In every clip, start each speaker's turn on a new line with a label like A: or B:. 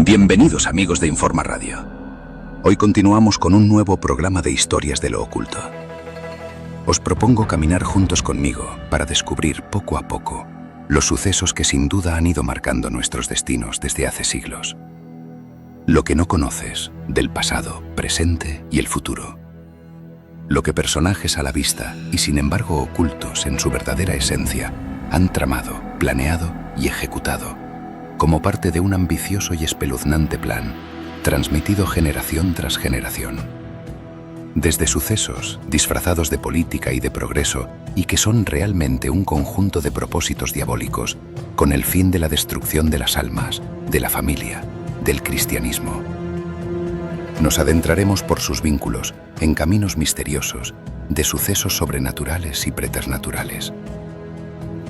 A: Bienvenidos amigos de Informa Radio. Hoy continuamos con un nuevo programa de historias de lo oculto. Os propongo caminar juntos conmigo para descubrir poco a poco los sucesos que sin duda han ido marcando nuestros destinos desde hace siglos. Lo que no conoces del pasado, presente y el futuro. Lo que personajes a la vista y sin embargo ocultos en su verdadera esencia han tramado, planeado y ejecutado como parte de un ambicioso y espeluznante plan, transmitido generación tras generación. Desde sucesos disfrazados de política y de progreso y que son realmente un conjunto de propósitos diabólicos con el fin de la destrucción de las almas, de la familia, del cristianismo. Nos adentraremos por sus vínculos en caminos misteriosos de sucesos sobrenaturales y preternaturales.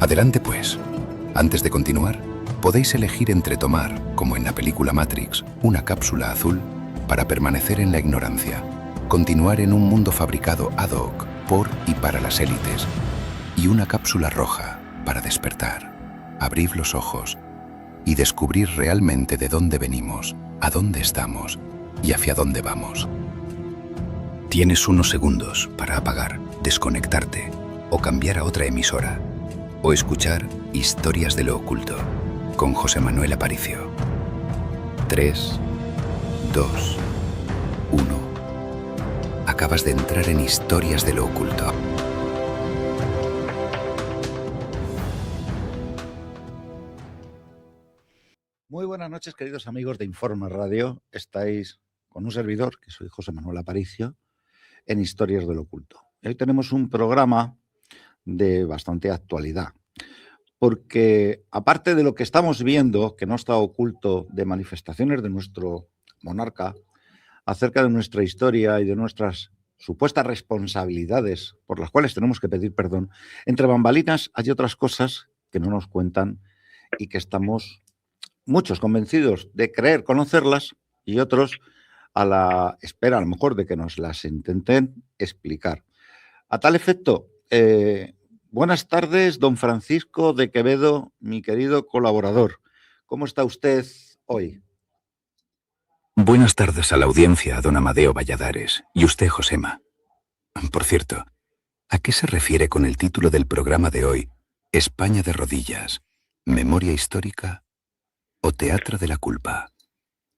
A: Adelante pues. Antes de continuar, podéis elegir entre tomar, como en la película Matrix, una cápsula azul para permanecer en la ignorancia, continuar en un mundo fabricado ad hoc por y para las élites, y una cápsula roja para despertar, abrir los ojos y descubrir realmente de dónde venimos, a dónde estamos y hacia dónde vamos. Tienes unos segundos para apagar, desconectarte o cambiar a otra emisora o escuchar Historias de lo Oculto con José Manuel Aparicio. 3, 2, 1. Acabas de entrar en Historias de lo Oculto.
B: Muy buenas noches, queridos amigos de Informa Radio. Estáis con un servidor, que soy José Manuel Aparicio, en Historias de lo Oculto. Hoy tenemos un programa de bastante actualidad, porque aparte de lo que estamos viendo, que no está oculto, de manifestaciones de nuestro monarca acerca de nuestra historia y de nuestras supuestas responsabilidades por las cuales tenemos que pedir perdón, entre bambalinas hay otras cosas que no nos cuentan y que estamos muchos convencidos de creer conocerlas y otros a la espera, a lo mejor, de que nos las intenten explicar. A tal efecto, buenas tardes, don Francisco de Quevedo, mi querido colaborador. ¿Cómo está usted hoy?
A: Buenas tardes a la audiencia, don Amadeo Valladares, y usted, Josema. Por cierto, ¿a qué se refiere con el título del programa de hoy, España de rodillas, memoria histórica o teatro de la culpa?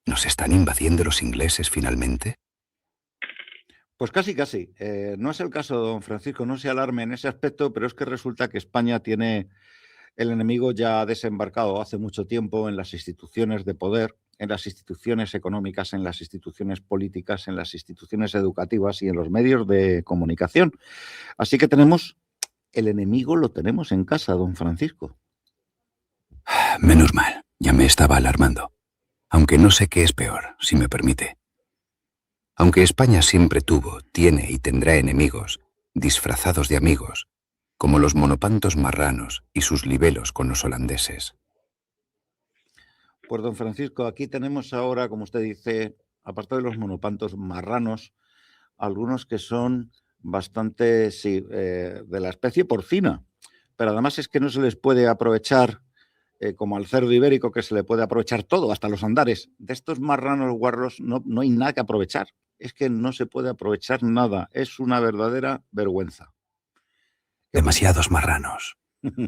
A: ¿Nos están invadiendo los ingleses finalmente?
B: Pues casi. No es el caso, don Francisco, no se alarme en ese aspecto, pero es que resulta que España tiene el enemigo ya desembarcado hace mucho tiempo en las instituciones de poder, en las instituciones económicas, en las instituciones políticas, en las instituciones educativas y en los medios de comunicación. Así que el enemigo lo tenemos en casa, don Francisco.
A: Menos mal, ya me estaba alarmando. Aunque no sé qué es peor, si me permite. Aunque España siempre tuvo, tiene y tendrá enemigos, disfrazados de amigos, como los monopantos marranos y sus libelos con los holandeses.
B: Pues don Francisco, aquí tenemos ahora, como usted dice, aparte de los monopantos marranos, algunos que son bastante, de la especie porcina, pero además es que no se les puede aprovechar como al cerdo ibérico, que se le puede aprovechar todo, hasta los andares. De estos marranos guarros no hay nada que aprovechar. Es que no se puede aprovechar nada. Es una verdadera vergüenza.
A: Demasiados marranos.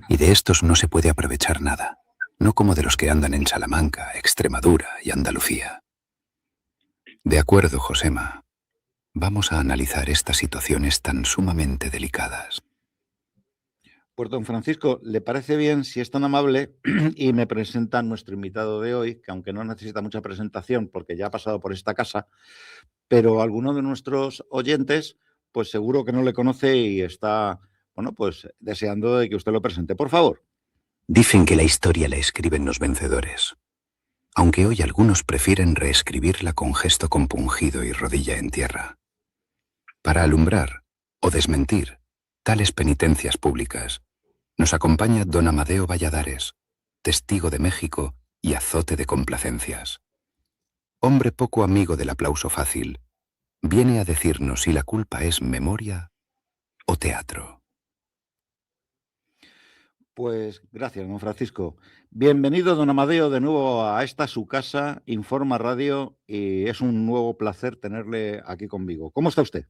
A: Y de estos no se puede aprovechar nada. No como de los que andan en Salamanca, Extremadura y Andalucía. De acuerdo, Josema. Vamos a analizar estas situaciones tan sumamente delicadas.
B: Pues don Francisco, ¿le parece bien, si es tan amable, y me presenta nuestro invitado de hoy, que aunque no necesita mucha presentación porque ya ha pasado por esta casa, pero alguno de nuestros oyentes, pues seguro que no le conoce y está, pues deseando de que usted lo presente, por favor?
A: Dicen que la historia la escriben los vencedores, aunque hoy algunos prefieren reescribirla con gesto compungido y rodilla en tierra. Para alumbrar o desmentir tales penitencias públicas, nos acompaña don Amadeo Valladares, testigo de México y azote de complacencias. Hombre poco amigo del aplauso fácil, viene a decirnos si la culpa es memoria o teatro.
B: Pues gracias, don Francisco. Bienvenido, don Amadeo, de nuevo a esta su casa, Informa Radio, y es un nuevo placer tenerle aquí conmigo. ¿Cómo está usted?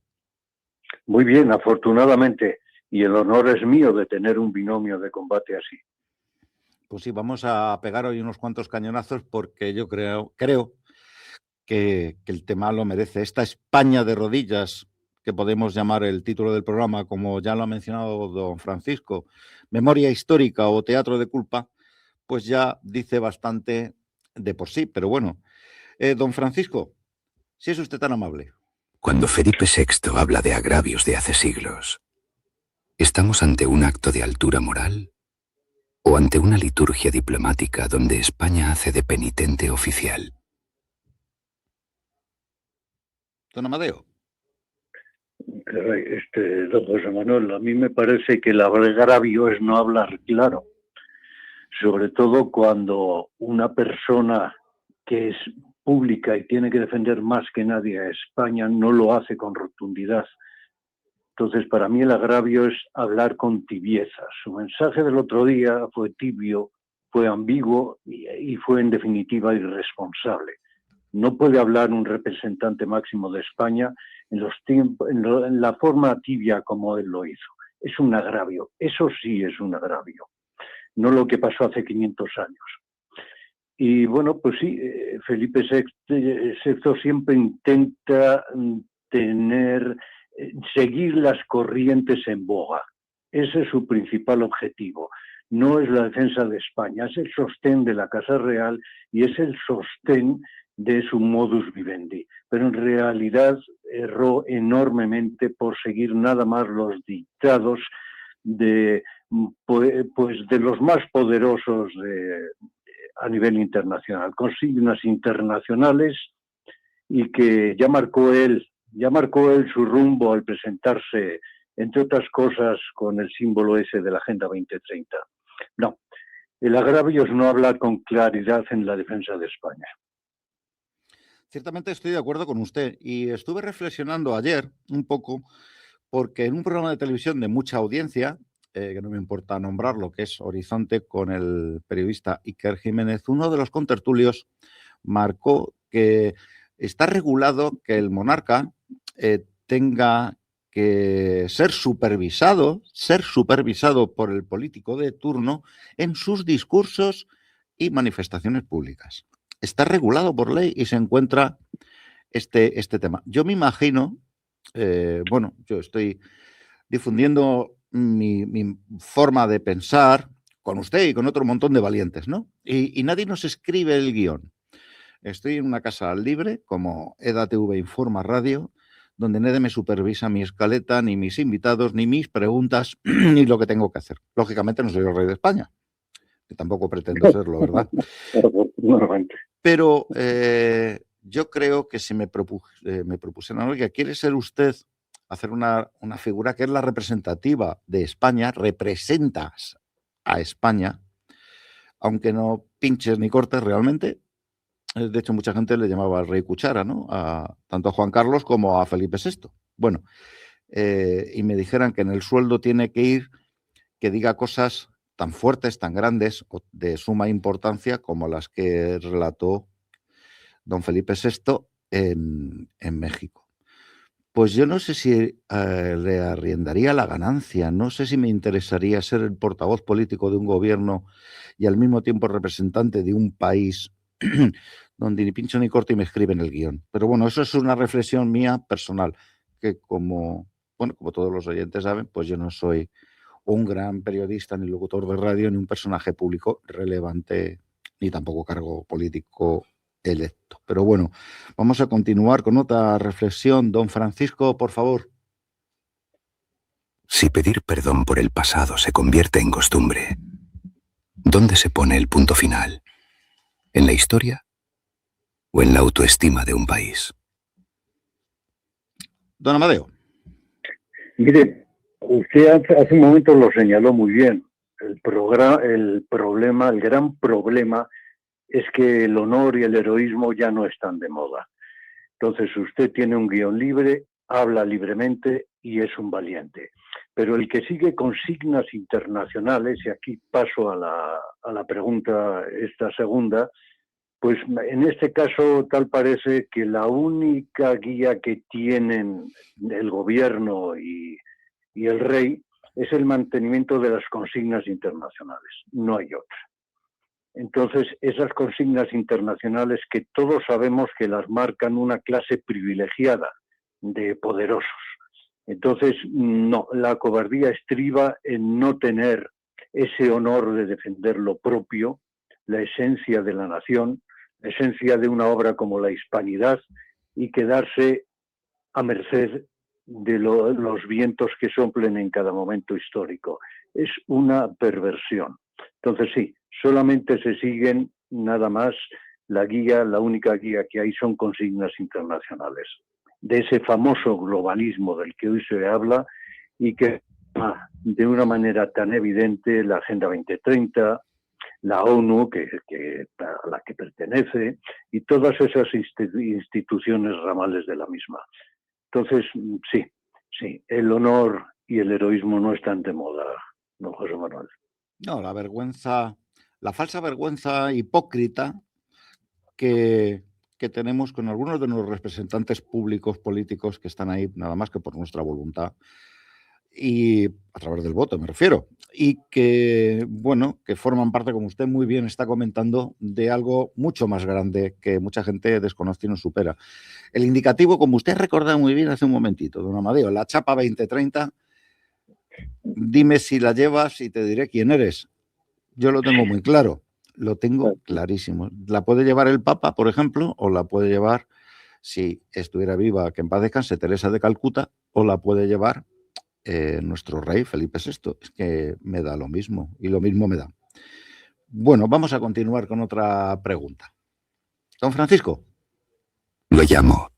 C: Muy bien, afortunadamente, y el honor es mío de tener un binomio de combate así.
B: Pues sí, vamos a pegar hoy unos cuantos cañonazos porque yo creo que el tema lo merece. Esta España de rodillas, que podemos llamar el título del programa, como ya lo ha mencionado don Francisco, memoria histórica o teatro de culpa, pues ya dice bastante de por sí. Pero bueno, don Francisco, si es usted tan amable.
A: Cuando Felipe VI habla de agravios de hace siglos, ¿estamos ante un acto de altura moral o ante una liturgia diplomática donde España hace de penitente oficial?
B: Don Amadeo.
C: Don José Manuel, a mí me parece que el agravio es no hablar claro, sobre todo cuando una persona que es pública y tiene que defender más que nadie a España no lo hace con rotundidad. Entonces, para mí el agravio es hablar con tibieza. Su mensaje del otro día fue tibio, fue ambiguo y fue en definitiva irresponsable. No puede hablar un representante máximo de España en la forma tibia como él lo hizo. Es un agravio, eso sí es un agravio, no lo que pasó hace 500 años. Y bueno, pues sí, Felipe VI siempre intenta seguir las corrientes en boga. Ese es su principal objetivo. No es la defensa de España, es el sostén de la Casa Real y es el sostén de su modus vivendi. Pero en realidad erró enormemente por seguir nada más los dictados de los más poderosos a nivel internacional, consignas internacionales, y que ya marcó él su rumbo al presentarse, entre otras cosas, con el símbolo ese de la Agenda 2030. No, el agravio es no hablar con claridad en la defensa de España.
B: Ciertamente estoy de acuerdo con usted y estuve reflexionando ayer un poco porque en un programa de televisión de mucha audiencia, que no me importa nombrarlo, que es Horizonte, con el periodista Iker Jiménez, uno de los contertulios marcó que está regulado que el monarca tenga que ser supervisado por el político de turno en sus discursos y manifestaciones públicas. Está regulado por ley y se encuentra este tema. Yo me imagino, yo estoy difundiendo mi forma de pensar con usted y con otro montón de valientes, ¿no? Y nadie nos escribe el guión. Estoy en una casa libre, como EDATV Informa Radio, donde nadie me supervisa mi escaleta, ni mis invitados, ni mis preguntas, ni lo que tengo que hacer. Lógicamente no soy el rey de España, que tampoco pretendo serlo, ¿verdad? Pero yo creo que si me propusieran, oiga, ¿quiere ser usted hacer una figura que es la representativa de España? Representas a España, aunque no pinches ni cortes realmente. De hecho, mucha gente le llamaba al rey cuchara, ¿no? Tanto a Juan Carlos como a Felipe VI. Bueno, y me dijeran que en el sueldo tiene que ir que diga cosas tan fuertes, tan grandes, de suma importancia como las que relató don Felipe VI en México. Pues yo no sé si le arriendaría la ganancia, no sé si me interesaría ser el portavoz político de un gobierno y al mismo tiempo representante de un país donde ni pincho ni corto y me escriben el guión. Pero bueno, eso es una reflexión mía personal, que como todos los oyentes saben, pues yo no soy un gran periodista, ni locutor de radio, ni un personaje público relevante, ni tampoco cargo político electo. Pero bueno, vamos a continuar con otra reflexión. Don Francisco, por favor.
A: Si pedir perdón por el pasado se convierte en costumbre, ¿dónde se pone el punto final? ¿En la historia o en la autoestima de un país?
B: Don Amadeo.
C: Mire, usted hace un momento lo señaló muy bien. El gran problema es que el honor y el heroísmo ya no están de moda. Entonces usted tiene un guión libre, habla libremente y es un valiente. pero el que sigue consignas internacionales, y aquí paso a la pregunta, esta segunda, pues en este caso tal parece que la única guía que tienen el gobierno y el rey es el mantenimiento de las consignas internacionales, no hay otra. Entonces, esas consignas internacionales que todos sabemos que las marcan una clase privilegiada de poderosos. Entonces, no, la cobardía estriba en no tener ese honor de defender lo propio, la esencia de la nación, la esencia de una obra como la Hispanidad, y quedarse a merced de los vientos que soplen en cada momento histórico. Es una perversión. Entonces sí, solamente se siguen nada más la guía, la única guía que hay son consignas internacionales. De ese famoso globalismo del que hoy se habla y que de una manera tan evidente la Agenda 2030, la ONU, a la que pertenece, y todas esas instituciones ramales de la misma. Entonces, sí, el honor y el heroísmo no están de moda, don José Manuel.
B: No, la vergüenza, la falsa vergüenza hipócrita que tenemos con algunos de los representantes públicos políticos que están ahí nada más que por nuestra voluntad y a través del voto me refiero, y que, bueno, que forman parte, como usted muy bien está comentando, de algo mucho más grande que mucha gente desconoce y no supera. El indicativo, como usted ha recordado muy bien hace un momentito, don Amadeo, la chapa 2030, dime si la llevas y te diré quién eres. Yo lo tengo muy claro, lo tengo clarísimo. La puede llevar el Papa, por ejemplo, o la puede llevar, si estuviera viva, que en paz descanse, Teresa de Calcuta, o la puede llevar nuestro rey Felipe VI. Es que me da lo mismo y lo mismo me da. Bueno, vamos a continuar con otra pregunta. Don Francisco.
A: Lo llamo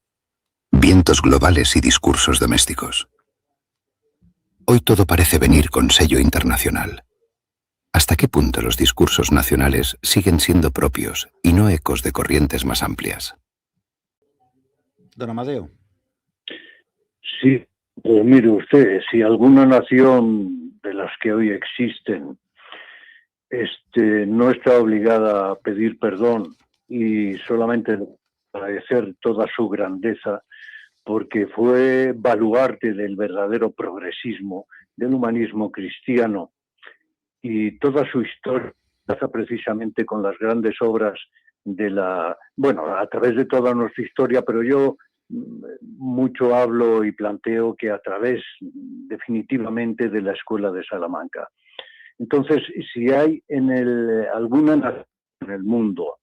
A: vientos globales y discursos domésticos. Hoy todo parece venir con sello internacional. ¿Hasta qué punto los discursos nacionales siguen siendo propios y no ecos de corrientes más amplias?
B: Don Amadeo.
C: Sí, pues mire usted, si alguna nación de las que hoy existen no está obligada a pedir perdón y solamente agradecer toda su grandeza, porque fue baluarte del verdadero progresismo, del humanismo cristiano, y toda su historia pasa precisamente con las grandes obras a través de toda nuestra historia, pero yo mucho hablo y planteo que a través definitivamente de la Escuela de Salamanca. Entonces, si hay alguna nación en el mundo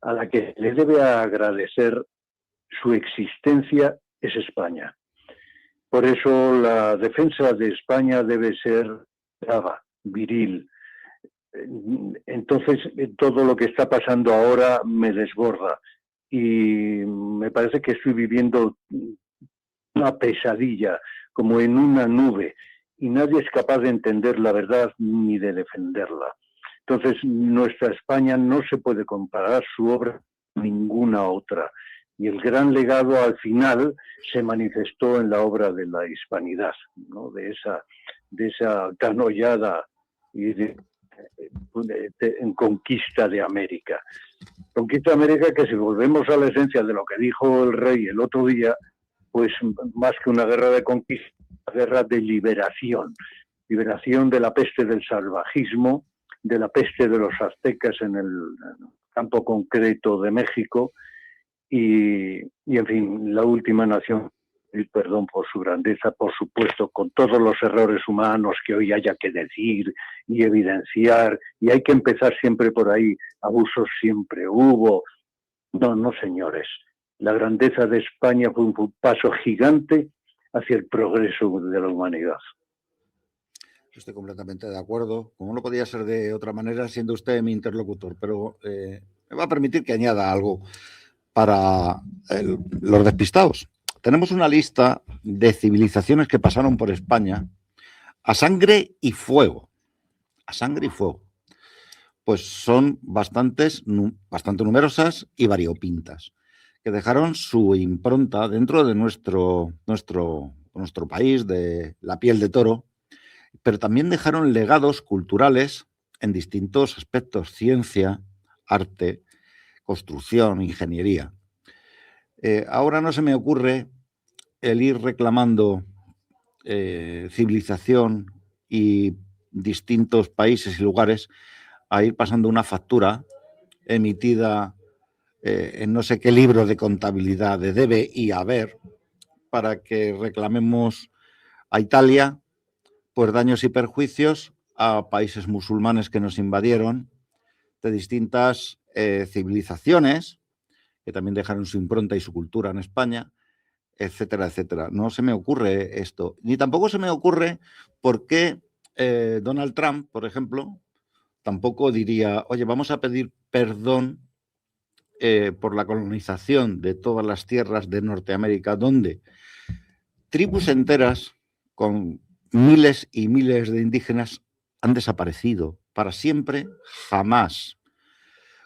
C: a la que le debe agradecer su existencia, es España. Por eso la defensa de España debe ser brava, viril. Entonces, todo lo que está pasando ahora me desborda y me parece que estoy viviendo una pesadilla, como en una nube, y nadie es capaz de entender la verdad ni de defenderla. Entonces, nuestra España no se puede comparar su obra con ninguna otra. Y el gran legado al final se manifestó en la obra de la Hispanidad, ¿no? de esa tan hollada y en conquista de América. Conquista de América que, si volvemos a la esencia de lo que dijo el rey el otro día, pues más que una guerra de conquista, una guerra de liberación de la peste del salvajismo, de la peste de los aztecas en el campo concreto de México, y en fin, la última nación, perdón por su grandeza, por supuesto, con todos los errores humanos que hoy haya que decir y evidenciar, y hay que empezar siempre por ahí, abusos siempre hubo. No, señores, la grandeza de España fue un paso gigante hacia el progreso de la humanidad.
B: Estoy completamente de acuerdo, como no podía ser de otra manera siendo usted mi interlocutor, pero me va a permitir que añada algo para los despistados. Tenemos una lista de civilizaciones que pasaron por España a sangre y fuego. A sangre y fuego. Pues son bastante numerosas y variopintas, que dejaron su impronta dentro de nuestro país, de la piel de toro, pero también dejaron legados culturales en distintos aspectos: ciencia, arte, construcción, ingeniería. Ahora no se me ocurre el ir reclamando civilización y distintos países y lugares a ir pasando una factura emitida en no sé qué libro de contabilidad de debe y haber para que reclamemos a Italia pues daños y perjuicios a países musulmanes que nos invadieron, de distintas civilizaciones que también dejaron su impronta y su cultura en España, etcétera, etcétera. No se me ocurre esto. Ni tampoco se me ocurre por qué Donald Trump, por ejemplo, tampoco diría, oye, vamos a pedir perdón por la colonización de todas las tierras de Norteamérica, donde tribus enteras con miles y miles de indígenas han desaparecido para siempre, jamás.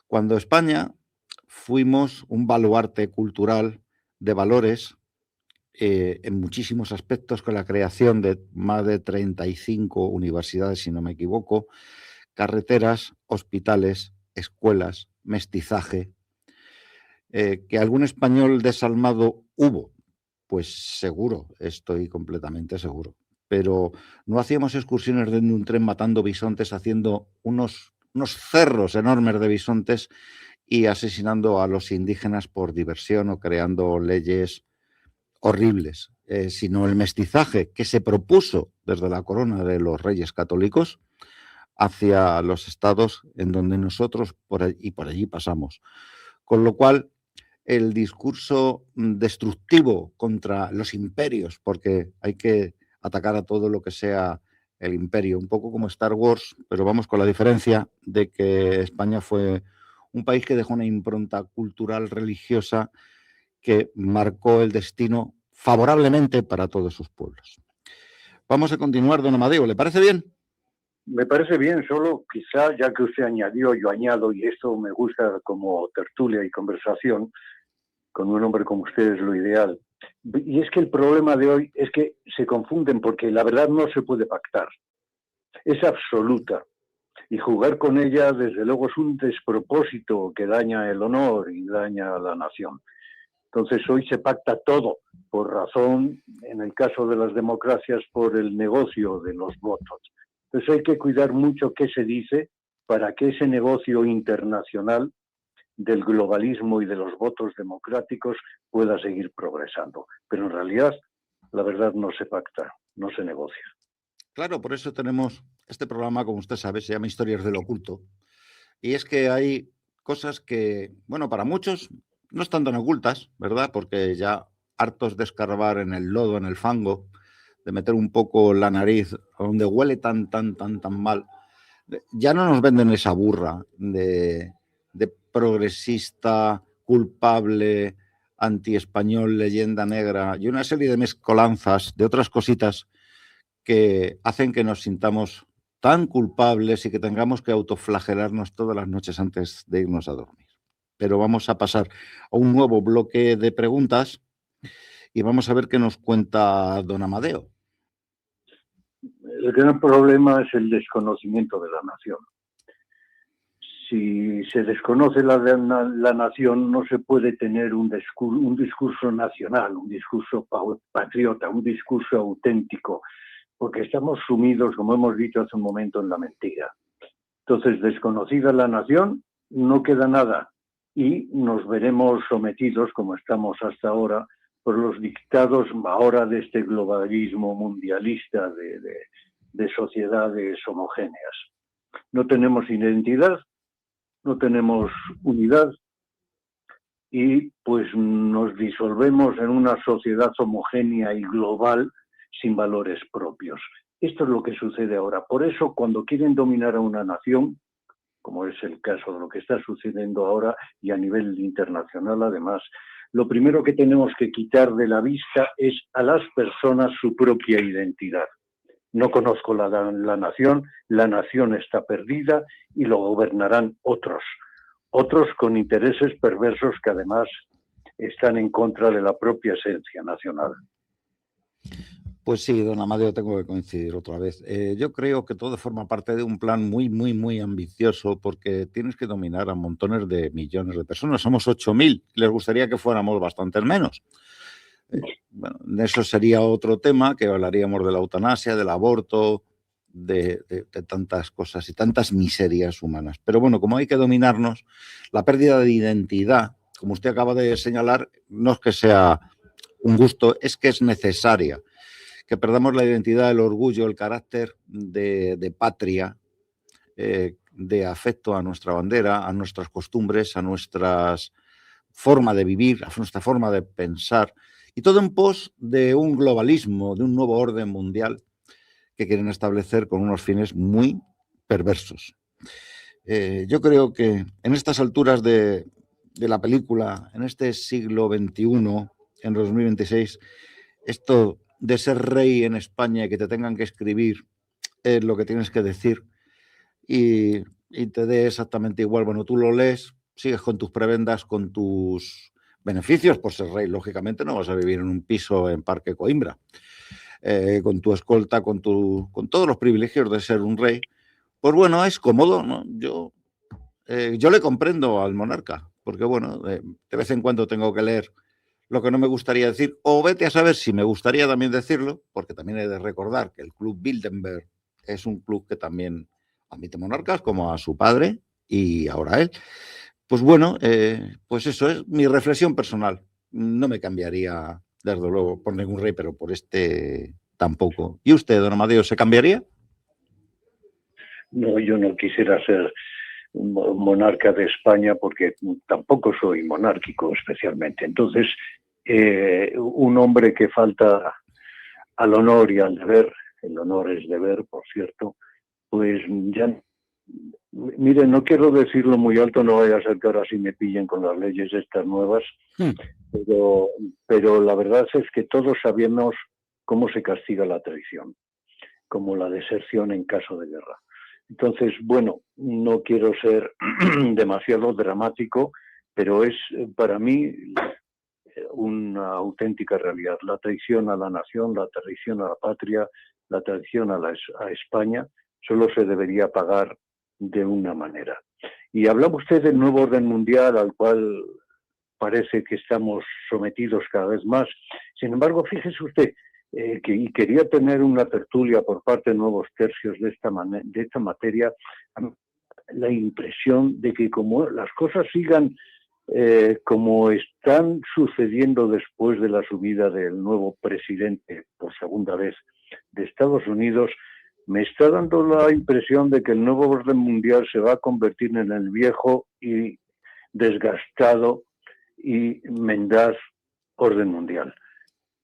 B: Cuando España fuimos un baluarte cultural de valores en muchísimos aspectos, con la creación de más de 35 universidades, si no me equivoco, carreteras, hospitales, escuelas, mestizaje. ¿Que algún español desalmado hubo? Pues seguro, estoy completamente seguro. Pero no hacíamos excursiones dentro de un tren matando bisontes, haciendo unos cerros enormes de bisontes y asesinando a los indígenas por diversión o creando leyes horribles, sino el mestizaje que se propuso desde la corona de los reyes católicos hacia los estados en donde nosotros por allí pasamos. Con lo cual, el discurso destructivo contra los imperios, porque hay que atacar a todo lo que sea el imperio, un poco como Star Wars, pero vamos con la diferencia de que España fue un país que dejó una impronta cultural, religiosa, que marcó el destino favorablemente para todos sus pueblos. Vamos a continuar, don Amadeo, ¿le parece bien?
C: Me parece bien, solo quizá, ya que usted añadió, yo añado, y esto me gusta como tertulia y conversación, con un hombre como usted es lo ideal. Y es que el problema de hoy es que se confunden porque la verdad no se puede pactar. Es absoluta. Y jugar con ella, desde luego, es un despropósito que daña el honor y daña a la nación. Entonces hoy se pacta todo por razón, en el caso de las democracias, por el negocio de los votos. Entonces hay que cuidar mucho qué se dice para que ese negocio internacional del globalismo y de los votos democráticos pueda seguir progresando. Pero en realidad, la verdad no se pacta, no se negocia.
B: Claro, por eso tenemos este programa, como usted sabe, se llama Historias del Oculto. Y es que hay cosas que, bueno, para muchos no están tan ocultas, ¿verdad? Porque ya hartos de escarbar en el lodo, en el fango, de meter un poco la nariz donde huele tan mal, ya no nos venden esa burra de progresista, culpable, anti-español, leyenda negra y una serie de mezcolanzas de otras cositas que hacen que nos sintamos tan culpables y que tengamos que autoflagelarnos todas las noches antes de irnos a dormir. Pero vamos a pasar a un nuevo bloque de preguntas y vamos a ver qué nos cuenta don Amadeo.
C: El gran problema es el desconocimiento de la nación. Si se desconoce la nación, no se puede tener un discurso nacional, un discurso patriota, un discurso auténtico, porque estamos sumidos, como hemos dicho hace un momento, en la mentira. Entonces, desconocida la nación, no queda nada y nos veremos sometidos, como estamos hasta ahora, por los dictados ahora de este globalismo mundialista de sociedades homogéneas. No tenemos identidad, no tenemos unidad y pues nos disolvemos en una sociedad homogénea y global sin valores propios. Esto es lo que sucede ahora. Por eso, cuando quieren dominar a una nación, como es el caso de lo que está sucediendo ahora y a nivel internacional además, lo primero que tenemos que quitar de la vista es a las personas su propia identidad. No conozco la nación está perdida y lo gobernarán otros con intereses perversos que además están en contra de la propia esencia nacional.
B: Pues sí, don Amadeo, tengo que coincidir otra vez. Yo creo que todo forma parte de un plan muy, muy, muy ambicioso porque tienes que dominar a montones de millones de personas. Somos 8.000, les gustaría que fuéramos bastantes menos. Bueno, eso sería otro tema, que hablaríamos de la eutanasia, del aborto, de tantas cosas y tantas miserias humanas. Pero bueno, como hay que dominarnos, la pérdida de identidad, como usted acaba de señalar, no es que sea un gusto, es que es necesaria. Que perdamos la identidad, el orgullo, el carácter de patria, de afecto a nuestra bandera, a nuestras costumbres, a nuestra forma de vivir, a nuestra forma de pensar, y todo en pos de un globalismo, de un nuevo orden mundial que quieren establecer con unos fines muy perversos. Yo creo que en estas alturas de la película, en este siglo XXI, en 2026, esto de ser rey en España y que te tengan que escribir lo que tienes que decir y te dé exactamente igual. Bueno, tú lo lees, sigues con tus prebendas, con tus beneficios por ser rey. Lógicamente no vas a vivir en un piso en Parque Coimbra, con tu escolta, con todos los privilegios de ser un rey. Pues bueno, es cómodo, ¿no? Yo le comprendo al monarca, porque bueno, de vez en cuando tengo que leer lo que no me gustaría decir, o vete a saber si me gustaría también decirlo, porque también he de recordar que el Club Bilderberg es un club que también admite monarcas, como a su padre y ahora a él. Pues bueno, pues eso es mi reflexión personal. No me cambiaría, desde luego, por ningún rey, pero por este tampoco. ¿Y usted, don Amadeo, se cambiaría?
C: No, yo no quisiera ser monarca de España porque tampoco soy monárquico especialmente. Entonces, un hombre que falta al honor y al deber, el honor es deber, por cierto, pues ya, miren, no quiero decirlo muy alto, no vaya a ser que ahora sí me pillen con las leyes estas nuevas, pero la verdad es que todos sabemos cómo se castiga la traición, como la deserción en caso de guerra. Entonces, bueno, no quiero ser demasiado dramático, pero es para mí una auténtica realidad. La traición a la nación, la traición a la patria, la traición a España, solo se debería pagar de una manera. Y hablaba usted del nuevo orden mundial al cual parece que estamos sometidos cada vez más. Sin embargo, fíjese usted, y quería tener una tertulia por parte de Nuevos Tercios de esta materia, la impresión de que como las cosas sigan como están sucediendo después de la subida del nuevo presidente por segunda vez de Estados Unidos, me está dando la impresión de que el nuevo orden mundial se va a convertir en el viejo y desgastado y mendaz orden mundial.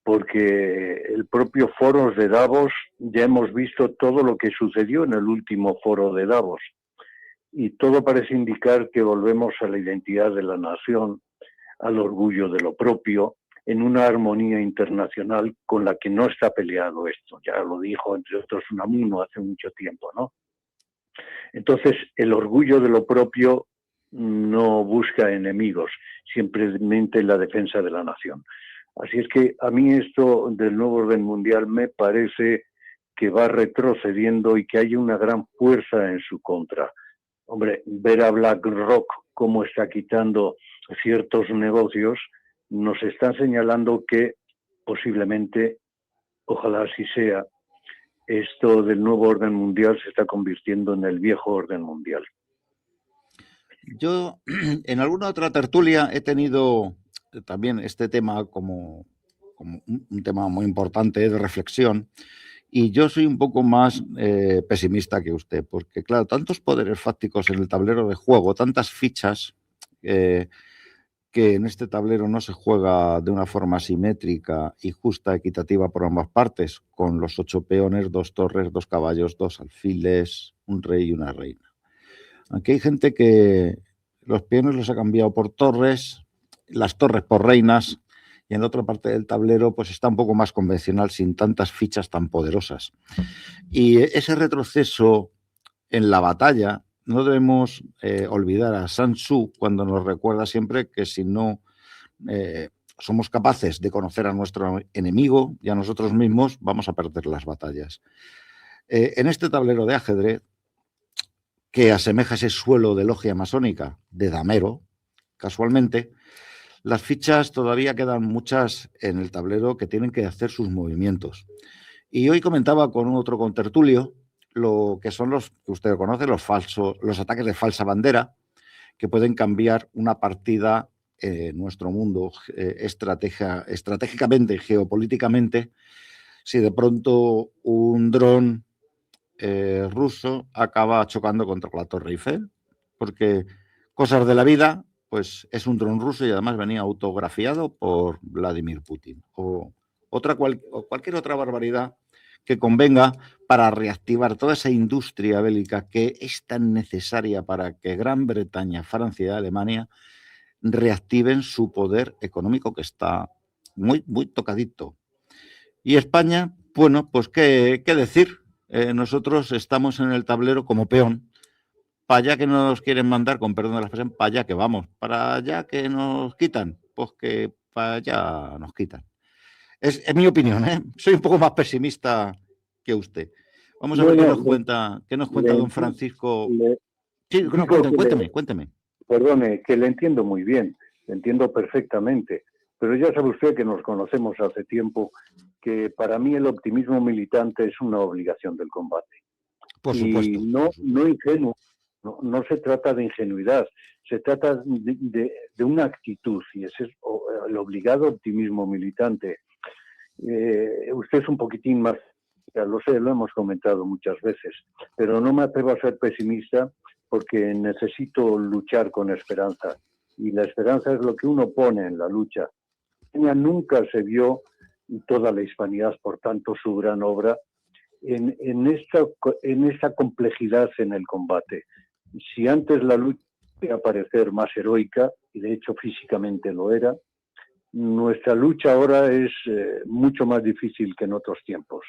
C: Porque el propio foro de Davos, ya hemos visto todo lo que sucedió en el último foro de Davos. Y todo parece indicar que volvemos a la identidad de la nación, al orgullo de lo propio, en una armonía internacional con la que no está peleado esto. Ya lo dijo, entre otros, Unamuno hace mucho tiempo, ¿no? Entonces, el orgullo de lo propio no busca enemigos, simplemente la defensa de la nación. Así es que a mí esto del nuevo orden mundial me parece que va retrocediendo y que hay una gran fuerza en su contra. Hombre, ver a BlackRock cómo está quitando ciertos negocios nos está señalando que posiblemente, ojalá así sea, esto del nuevo orden mundial se está convirtiendo en el viejo orden mundial.
B: Yo en alguna otra tertulia he tenido también este tema como un tema muy importante de reflexión, y yo soy un poco más pesimista que usted, porque claro, tantos poderes fácticos en el tablero de juego, tantas fichas, que en este tablero no se juega de una forma simétrica y justa, equitativa por ambas partes, con los 8 peones, 2 torres, 2 caballos, 2 alfiles, un rey y una reina. Aquí hay gente que los peones los ha cambiado por torres, las torres por reinas, y en la otra parte del tablero pues está un poco más convencional, sin tantas fichas tan poderosas. Y ese retroceso en la batalla, no debemos olvidar a Sun Tzu cuando nos recuerda siempre que si no somos capaces de conocer a nuestro enemigo y a nosotros mismos, vamos a perder las batallas. En este tablero de ajedrez, que asemeja ese suelo de logia masónica de damero, casualmente, las fichas todavía quedan muchas en el tablero que tienen que hacer sus movimientos. Y hoy comentaba con otro contertulio lo que son los que usted conoce, los ataques de falsa bandera, que pueden cambiar una partida en nuestro mundo estratégicamente, geopolíticamente, si de pronto un dron ruso acaba chocando contra la Torre Eiffel, porque cosas de la vida, pues es un dron ruso y además venía autografiado por Vladimir Putin, o cualquier otra barbaridad que convenga para reactivar toda esa industria bélica que es tan necesaria para que Gran Bretaña, Francia y Alemania reactiven su poder económico, que está muy, muy tocadito. Y España, bueno, pues qué decir. Nosotros estamos en el tablero como peón. Para allá que nos quieren mandar, con perdón de la expresión, para allá que vamos. Para allá que nos quitan, pues que para allá nos quitan. Es mi opinión, ¿eh? Soy un poco más pesimista que usted. Vamos a ver qué nos cuenta don Francisco. Sí, no, cuénteme.
C: Perdone, que le entiendo muy bien, le entiendo perfectamente, pero ya sabe usted que nos conocemos hace tiempo, que para mí el optimismo militante es una obligación del combate.
B: Por supuesto.
C: Y no ingenuo, no se trata de ingenuidad, se trata de una actitud, y ese es el obligado optimismo militante. Usted es un poquitín más, ya lo sé, lo hemos comentado muchas veces, pero no me atrevo a ser pesimista porque necesito luchar con esperanza. Y la esperanza es lo que uno pone en la lucha. España nunca se vio, y toda la hispanidad, por tanto, su gran obra, en esta complejidad en el combate. Si antes la lucha podía parecer más heroica, y de hecho físicamente lo era, nuestra lucha ahora es mucho más difícil que en otros tiempos,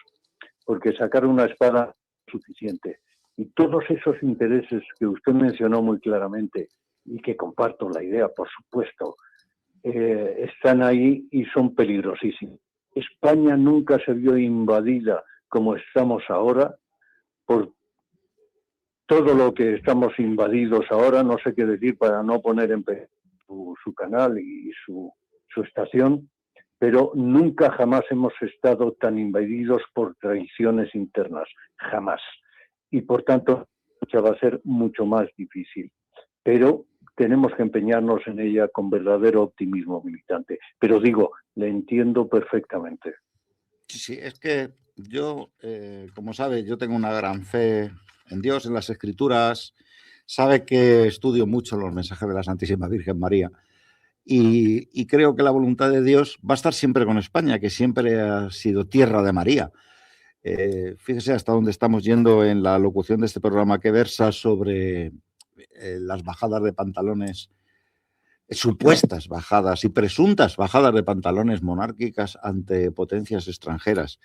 C: porque sacar una espada es suficiente. Y todos esos intereses que usted mencionó muy claramente, y que comparto la idea, por supuesto, están ahí y son peligrosísimos. España nunca se vio invadida como estamos ahora por todo lo que estamos invadidos ahora, no sé qué decir para no poner en peligro su canal y su estación, pero nunca jamás hemos estado tan invadidos por traiciones internas, jamás. Y por tanto, la lucha va a ser mucho más difícil. Pero tenemos que empeñarnos en ella con verdadero optimismo militante. Pero digo, le entiendo perfectamente.
B: Sí, es que yo, como sabe, yo tengo una gran fe en Dios, en las Escrituras. Sabe que estudio mucho los mensajes de la Santísima Virgen María. Y creo que la voluntad de Dios va a estar siempre con España, que siempre ha sido tierra de María. Fíjese hasta dónde estamos yendo en la locución de este programa, que versa sobre las bajadas de pantalones, supuestas bajadas y presuntas bajadas de pantalones monárquicas ante potencias extranjeras.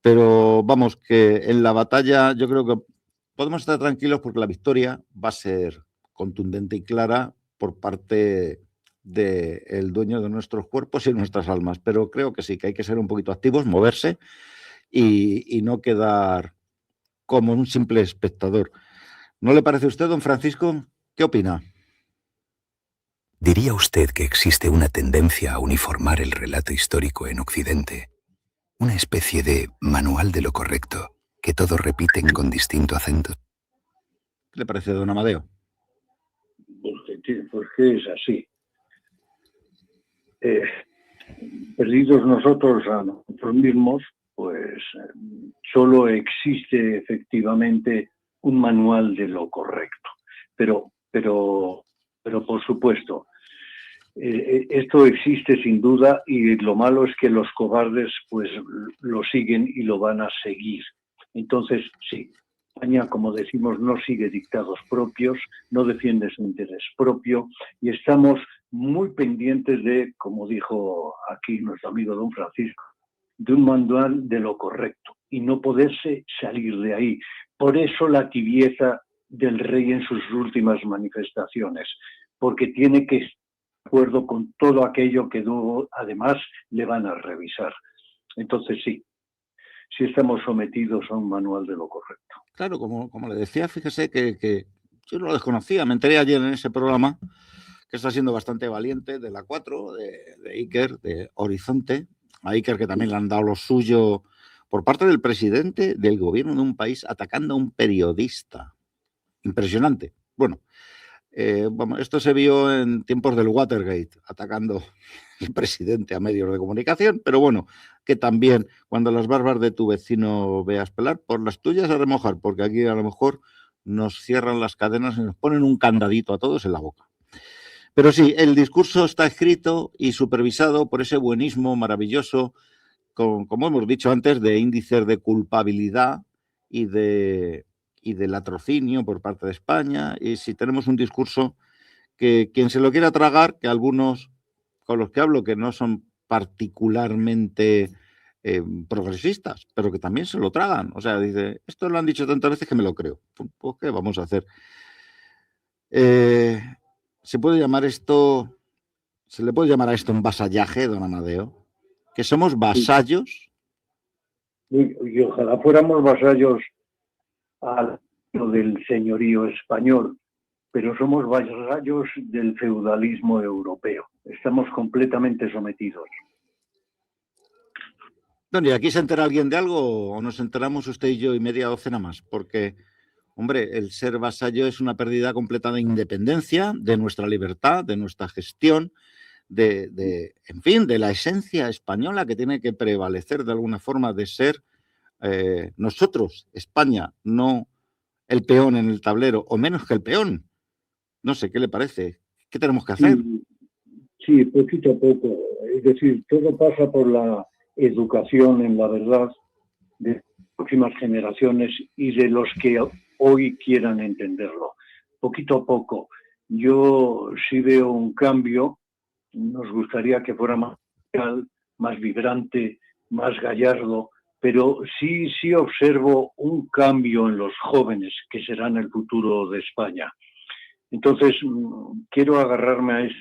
B: Pero vamos, que en la batalla yo creo que podemos estar tranquilos porque la victoria va a ser contundente y clara por parte del dueño de nuestros cuerpos y nuestras almas. Pero creo que sí, que hay que ser un poquito activos, moverse y no quedar como un simple espectador. ¿No le parece a usted, don Francisco? ¿Qué opina?
A: ¿Diría usted que existe una tendencia a uniformar el relato histórico en Occidente? Una especie de manual de lo correcto, que todos repiten con distinto acento.
B: ¿Qué le parece, don Amadeo?
C: Porque es así. Perdidos nosotros a nosotros mismos, pues solo existe efectivamente un manual de lo correcto. Pero por supuesto, esto existe sin duda, y lo malo es que los cobardes pues lo siguen y lo van a seguir. Entonces, sí, España, como decimos, no sigue dictados propios, no defiende su interés propio, y estamos muy pendientes de, como dijo aquí nuestro amigo don Francisco, de un manual de lo correcto y no poderse salir de ahí. Por eso la tibieza del rey en sus últimas manifestaciones, porque tiene que acuerdo con todo aquello que luego, además, le van a revisar. Entonces, sí estamos sometidos a un manual de lo correcto.
B: Claro, como le decía, fíjese que yo no lo desconocía. Me enteré ayer en ese programa que está siendo bastante valiente, de la 4, de Iker, de Horizonte. A Iker, que también le han dado lo suyo por parte del presidente del gobierno de un país atacando a un periodista. Impresionante. Bueno, esto se vio en tiempos del Watergate, atacando el presidente a medios de comunicación, pero bueno, que también cuando las barbas de tu vecino veas pelar, por las tuyas a remojar, porque aquí a lo mejor nos cierran las cadenas y nos ponen un candadito a todos en la boca. Pero sí, el discurso está escrito y supervisado por ese buenismo maravilloso, como hemos dicho antes, de índices de culpabilidad y del latrocinio por parte de España. Y si tenemos un discurso que quien se lo quiera tragar, que algunos con los que hablo que no son particularmente progresistas, pero que también se lo tragan. O sea, dice, esto lo han dicho tantas veces que me lo creo. Pues, ¿qué vamos a hacer? Se puede llamar esto, se le puede llamar a esto un vasallaje, don Amadeo, que somos vasallos.
C: Y ojalá fuéramos vasallos del señorío español, pero somos vasallos del feudalismo europeo. Estamos completamente sometidos.
B: Bueno, ¿y aquí se entera alguien de algo o nos enteramos usted y yo y media docena más? Porque, hombre, el ser vasallo es una pérdida completa de independencia, de nuestra libertad, de nuestra gestión, en fin, de la esencia española que tiene que prevalecer de alguna forma de ser nosotros, España, no el peón en el tablero, o menos que el peón. No sé, ¿qué le parece? ¿Qué tenemos que hacer?
C: Sí, poquito a poco. Es decir, todo pasa por la educación en la verdad de las próximas generaciones y de los que hoy quieran entenderlo. Poquito a poco. Yo sí veo un cambio. Nos gustaría que fuera más real, más vibrante, más gallardo, pero sí observo un cambio en los jóvenes que serán el futuro de España. Entonces, quiero agarrarme a eso,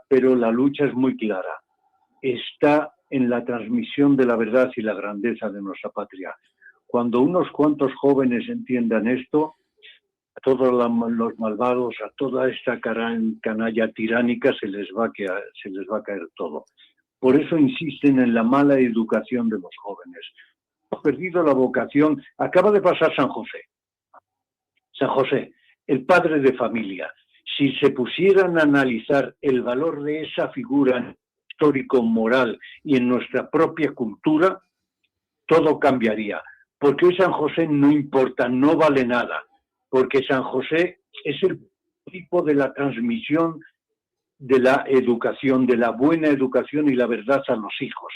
C: pero la lucha es muy clara. Está en la transmisión de la verdad y la grandeza de nuestra patria. Cuando unos cuantos jóvenes entiendan esto, a todos los malvados, a toda esta canalla tiránica se les va a caer todo. Por eso insisten en la mala educación de los jóvenes. Hemos perdido la vocación. Acaba de pasar San José. San José, el padre de familia. Si se pusieran a analizar el valor de esa figura histórico-moral y en nuestra propia cultura, todo cambiaría. Porque hoy San José no importa, no vale nada. Porque San José es el tipo de la transmisión de la educación, de la buena educación y la verdad a los hijos.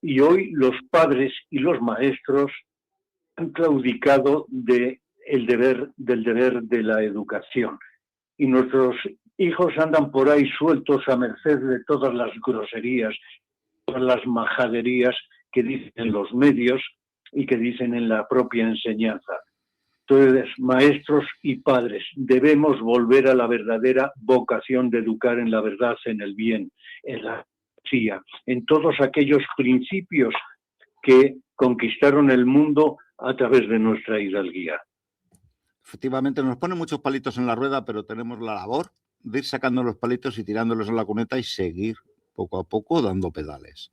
C: Y hoy los padres y los maestros han claudicado del deber de la educación. Y nuestros hijos andan por ahí sueltos a merced de todas las groserías, todas las majaderías que dicen en los medios y que dicen en la propia enseñanza. Entonces, maestros y padres, debemos volver a la verdadera vocación de educar en la verdad, en el bien, en la poesía, en todos aquellos principios que conquistaron el mundo a través de nuestra hidalguía.
B: Efectivamente, nos ponen muchos palitos en la rueda, pero tenemos la labor de ir sacando los palitos y tirándolos en la cuneta y seguir poco a poco dando pedales.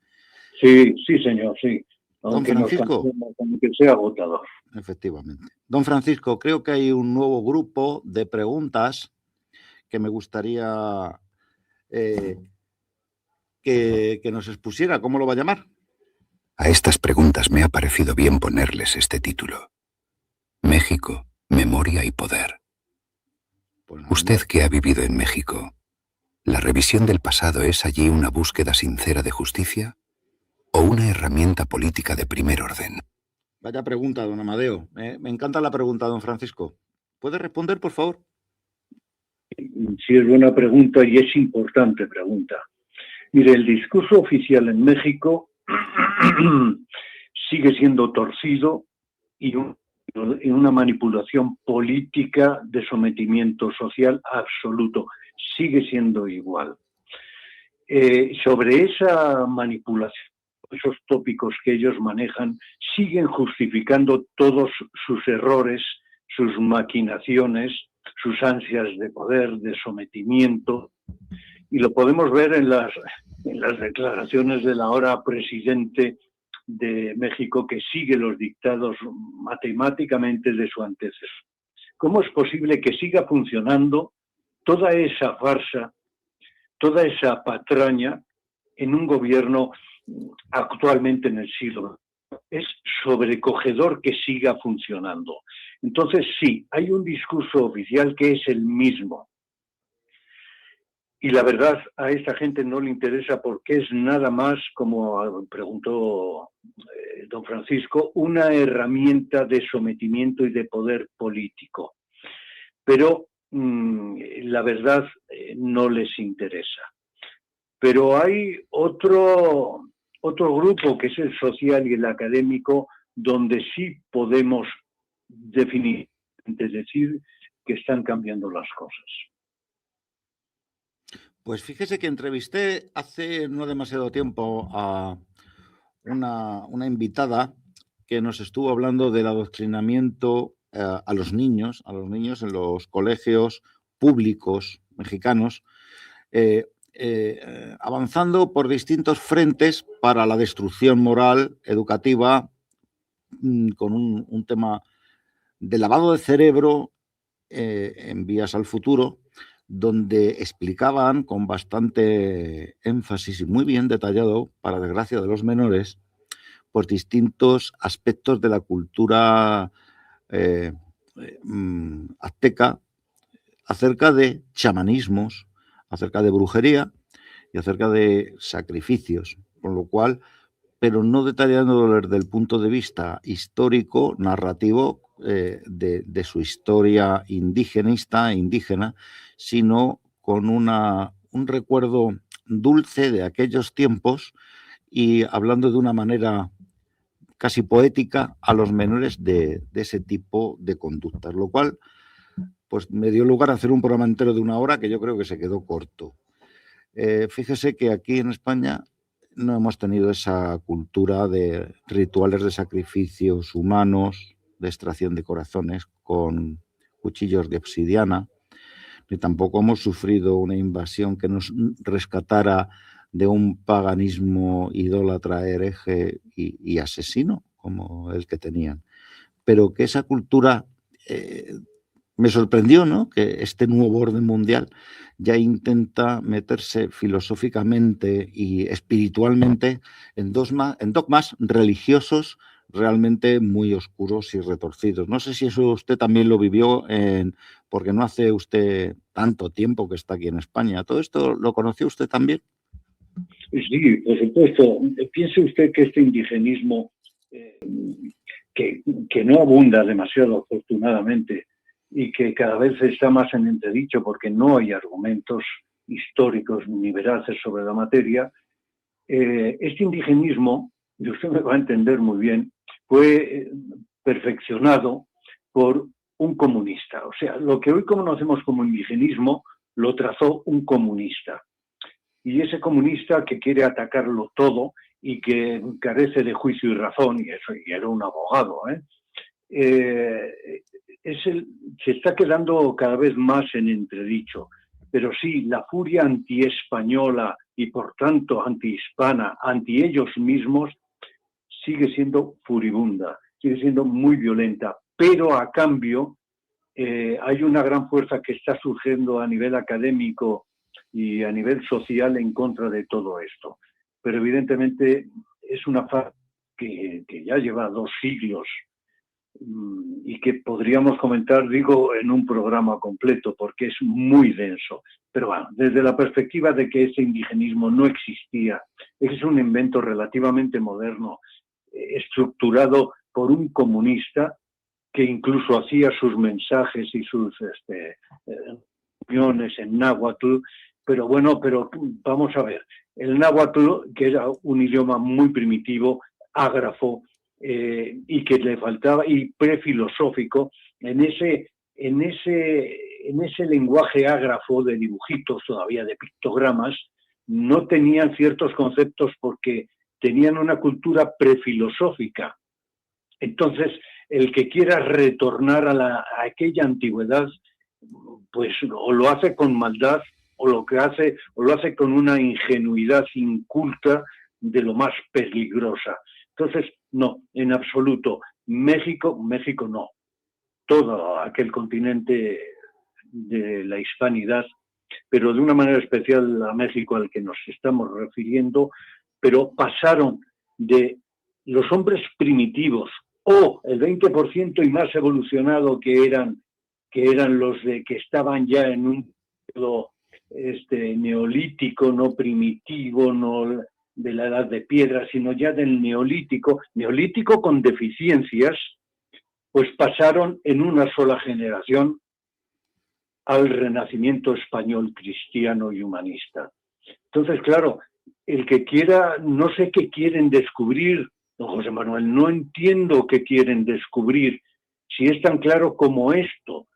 C: Sí, señor, sí.
B: Aunque don Francisco,
C: aunque sea agotador.
B: Efectivamente. Don Francisco, creo que hay un nuevo grupo de preguntas que me gustaría que nos expusiera. ¿Cómo lo va a llamar?
A: A estas preguntas me ha parecido bien ponerles este título. México, memoria y poder.
B: Pues
A: Usted que ha vivido en México, ¿la revisión del pasado es allí una búsqueda sincera de justicia o una herramienta política de primer orden?
B: Vaya pregunta, don Amadeo. Me encanta la pregunta, don Francisco. ¿Puede responder, por favor?
C: Sí, es buena pregunta y es importante pregunta. Mire, el discurso oficial en México sigue siendo torcido y una manipulación política de sometimiento social absoluto. sigue siendo igual. Sobre esa manipulación, esos tópicos que ellos manejan, siguen justificando todos sus errores, sus maquinaciones, sus ansias de poder, de sometimiento, y lo podemos ver en las declaraciones del ahora presidente de México, que sigue los dictados matemáticamente de su antecesor. ¿Cómo es posible que siga funcionando toda esa farsa, toda esa patraña en un gobierno actualmente en el siglo? Es sobrecogedor que siga funcionando. Entonces, sí, hay un discurso oficial que es el mismo. Y la verdad, a esta gente no le interesa porque es nada más, como preguntó don Francisco, una herramienta de sometimiento y de poder político. Pero la verdad no les interesa. Pero hay otro grupo, que es el social y el académico, donde sí podemos definitivamente decir que están cambiando las cosas.
B: Pues fíjese que entrevisté hace no demasiado tiempo a una invitada que nos estuvo hablando del adoctrinamiento a los niños en los colegios públicos mexicanos, avanzando por distintos frentes para la destrucción moral, educativa, con un tema de lavado de cerebro en Vías al Futuro, donde explicaban con bastante énfasis y muy bien detallado, para desgracia de los menores, pues distintos aspectos de la cultura azteca, acerca de chamanismos, acerca de brujería y acerca de sacrificios, con lo cual, pero no detallándolo desde el punto de vista histórico, narrativo, de su historia indígena, sino con un recuerdo dulce de aquellos tiempos y hablando de una manera casi poética a los menores de ese tipo de conductas, lo cual pues me dio lugar a hacer un programa entero de 1 hora que yo creo que se quedó corto. Fíjese que aquí en España no hemos tenido esa cultura de rituales de sacrificios humanos, de extracción de corazones con cuchillos de obsidiana, ni tampoco hemos sufrido una invasión que nos rescatara de un paganismo idólatra, hereje y asesino como el que tenían. Pero que esa cultura me sorprendió, ¿no?, que este nuevo orden mundial ya intenta meterse filosóficamente y espiritualmente en dogmas religiosos realmente muy oscuros y retorcidos. No sé si eso usted también lo vivió, porque no hace usted tanto tiempo que está aquí en España. ¿Todo esto lo conoció usted también?
C: Sí, por supuesto. Piense usted que este indigenismo, que no abunda demasiado afortunadamente, y que cada vez está más en entredicho porque no hay argumentos históricos ni veraces sobre la materia, este indigenismo, y usted me va a entender muy bien, fue perfeccionado por un comunista. O sea, lo que hoy conocemos como indigenismo lo trazó un comunista. Y ese comunista que quiere atacarlo todo y que carece de juicio y razón, y era un abogado, se está quedando cada vez más en entredicho. Pero sí, la furia antiespañola y por tanto antihispana, anti ellos mismos, sigue siendo furibunda, sigue siendo muy violenta, pero a cambio hay una gran fuerza que está surgiendo a nivel académico y a nivel social en contra de todo esto. Pero evidentemente es una fase que ya lleva 2 siglos y que podríamos comentar, digo, en un programa completo, porque es muy denso. Pero bueno, desde la perspectiva de que ese indigenismo no existía, es un invento relativamente moderno, estructurado por un comunista que incluso hacía sus mensajes y sus reuniones en náhuatl. Pero bueno, vamos a ver, el náhuatl, que era un idioma muy primitivo, ágrafo, y que le faltaba, y prefilosófico, en en ese lenguaje ágrafo de dibujitos, todavía de pictogramas, no tenían ciertos conceptos porque tenían una cultura prefilosófica. Entonces, el que quiera retornar a aquella antigüedad, pues o lo hace con maldad o lo hace con una ingenuidad inculta de lo más peligrosa. Entonces, no, en absoluto. México no. Todo aquel continente de la hispanidad, pero de una manera especial a México al que nos estamos refiriendo, pero pasaron de los hombres primitivos o el 20% y más evolucionado que eran los de que estaban ya en un periodo neolítico, no primitivo, no de la edad de piedra, sino ya del neolítico con deficiencias, pues pasaron en una sola generación al renacimiento español cristiano y humanista. Entonces, claro, el que quiera, no sé qué quieren descubrir, don José Manuel, no entiendo qué quieren descubrir, si es tan claro como esto.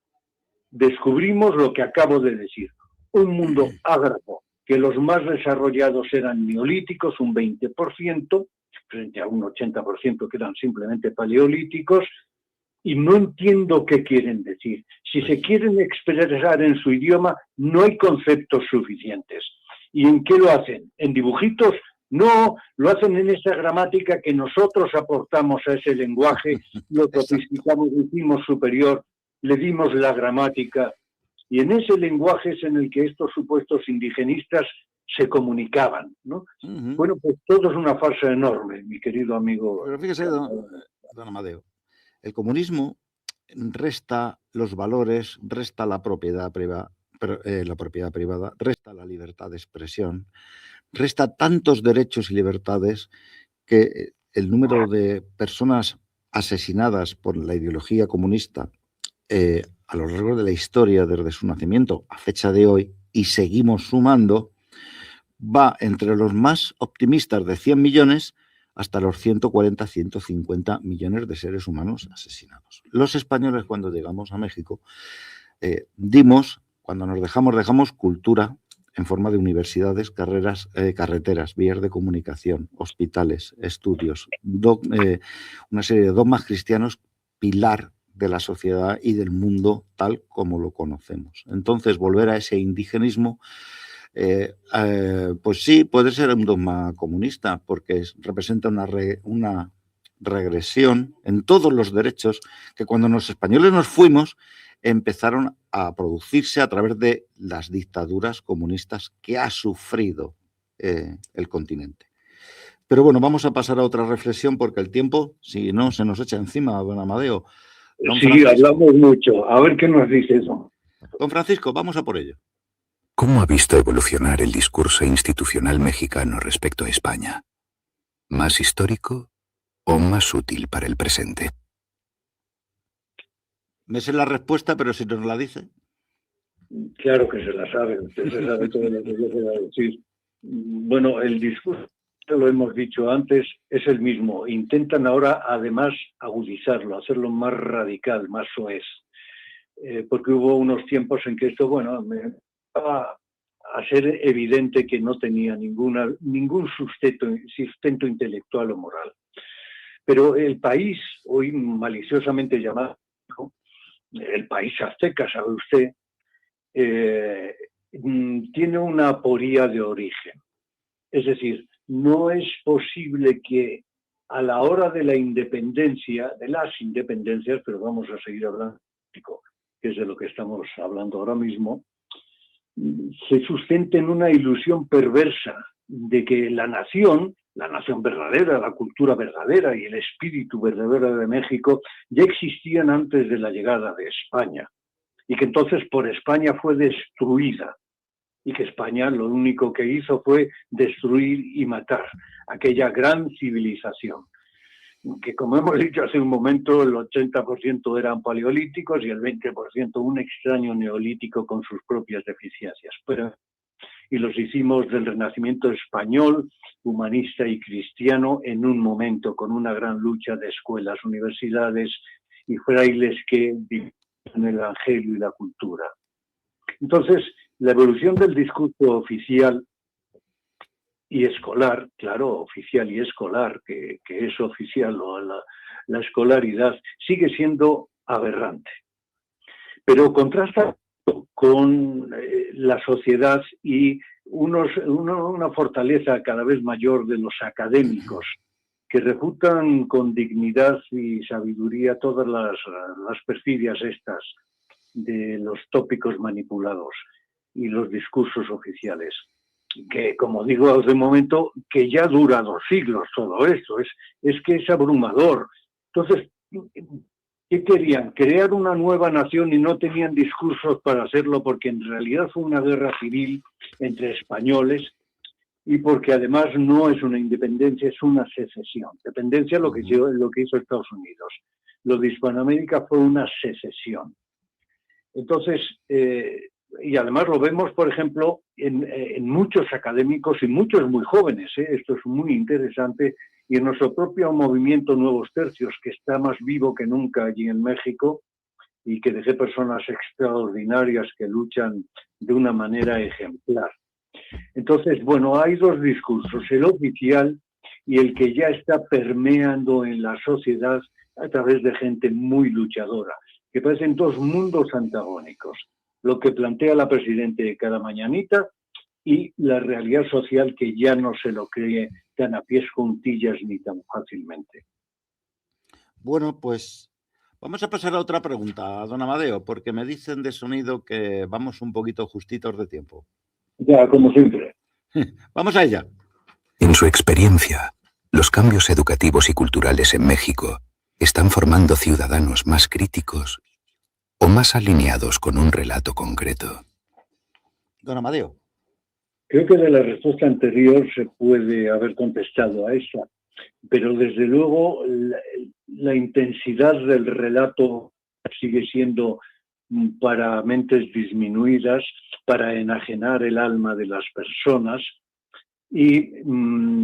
C: Descubrimos lo que acabo de decir, un mundo ágrafo, que los más desarrollados eran neolíticos, un 20%, frente a un 80% que eran simplemente paleolíticos, y no entiendo qué quieren decir. Si se quieren expresar en su idioma, no hay conceptos suficientes. ¿Y en qué lo hacen? ¿En dibujitos? No, lo hacen en esa gramática que nosotros aportamos a ese lenguaje, lo sofisticamos, lo hicimos superior, le dimos la gramática, y en ese lenguaje es en el que estos supuestos indigenistas se comunicaban, ¿no? Bueno, pues todo es una farsa enorme, mi querido amigo.
B: Pero fíjese, don Amadeo, el comunismo resta los valores, resta la propiedad privada, resta la libertad de expresión, resta tantos derechos y libertades que el número de personas asesinadas por la ideología comunista a lo largo de la historia, desde su nacimiento a fecha de hoy, y seguimos sumando, va entre los más optimistas de 100 millones hasta los 140, 150 millones de seres humanos asesinados. Los españoles, cuando llegamos a México, cuando nos dejamos cultura en forma de universidades, carreteras, vías de comunicación, hospitales, estudios, una serie de dogmas cristianos, pilar de la sociedad y del mundo tal como lo conocemos. Entonces, volver a ese indigenismo, pues sí, puede ser un dogma comunista, porque representa una regresión en todos los derechos que cuando los españoles nos fuimos empezaron a producirse a través de las dictaduras comunistas que ha sufrido el continente. Pero bueno, vamos a pasar a otra reflexión porque el tiempo, si no, se nos echa encima, don Amadeo.
C: Don Francisco. Hablamos mucho. A ver qué nos dice eso.
B: Don Francisco, vamos a por ello.
A: ¿Cómo ha visto evolucionar el discurso institucional mexicano respecto a España? ¿Más histórico o más útil para el presente?
B: Me sé la respuesta, pero si nos la dice.
C: Claro que se la sabe, usted se sabe todo lo que yo voy a decir. Bueno, el discurso, lo hemos dicho antes, es el mismo. Intentan ahora, además, agudizarlo, hacerlo más radical, más soez. Porque hubo unos tiempos en que esto, bueno, me empezaba a ser evidente que no tenía ningún sustento intelectual o moral. Pero el país, hoy maliciosamente llamado el país azteca, sabe usted, tiene una aporía de origen. Es decir, no es posible que a la hora de la independencia, de las independencias, pero vamos a seguir hablando, que es de lo que estamos hablando ahora mismo, se sustente en una ilusión perversa de que la nación verdadera, la cultura verdadera y el espíritu verdadero de México ya existían antes de la llegada de España y que entonces por España fue destruida y que España lo único que hizo fue destruir y matar aquella gran civilización, que como hemos dicho hace un momento, el 80% eran paleolíticos y el 20% un extraño neolítico con sus propias deficiencias. Y los hicimos del Renacimiento español, humanista y cristiano, en un momento con una gran lucha de escuelas, universidades y frailes que vivían el evangelio y la cultura. Entonces, la evolución del discurso oficial y escolar, claro, oficial y escolar, que es oficial o la escolaridad, sigue siendo aberrante. Pero contrasta con la sociedad y una fortaleza cada vez mayor de los académicos que refutan con dignidad y sabiduría todas las perfidias estas de los tópicos manipulados y los discursos oficiales. Que, como digo de momento, que ya dura 2 siglos todo esto, es que es abrumador. Entonces, ¿qué querían? Crear una nueva nación y no tenían discursos para hacerlo porque en realidad fue una guerra civil entre españoles y porque además no es una independencia, es una secesión. Dependencia es lo que hizo Estados Unidos. Lo de Hispanoamérica fue una secesión. Entonces, y además lo vemos, por ejemplo, en muchos académicos y muchos muy jóvenes, esto es muy interesante, y en nuestro propio movimiento Nuevos Tercios, que está más vivo que nunca allí en México y que deje personas extraordinarias que luchan de una manera ejemplar. Entonces, bueno, hay 2 discursos, el oficial y el que ya está permeando en la sociedad a través de gente muy luchadora, que parecen 2 mundos antagónicos. Lo que plantea la presidenta de cada mañanita y la realidad social que ya no se lo cree tan a pies juntillas ni tan fácilmente.
B: Bueno, pues vamos a pasar a otra pregunta, don Amadeo, porque me dicen de sonido que vamos un poquito justitos de tiempo.
C: Ya, como siempre.
B: Vamos a ella.
A: En su experiencia, los cambios educativos y culturales en México están formando ciudadanos más críticos o más alineados con un relato concreto.
B: Don Amadeo.
C: Creo que de la respuesta anterior se puede haber contestado a esa, pero desde luego la intensidad del relato sigue siendo para mentes disminuidas, para enajenar el alma de las personas, y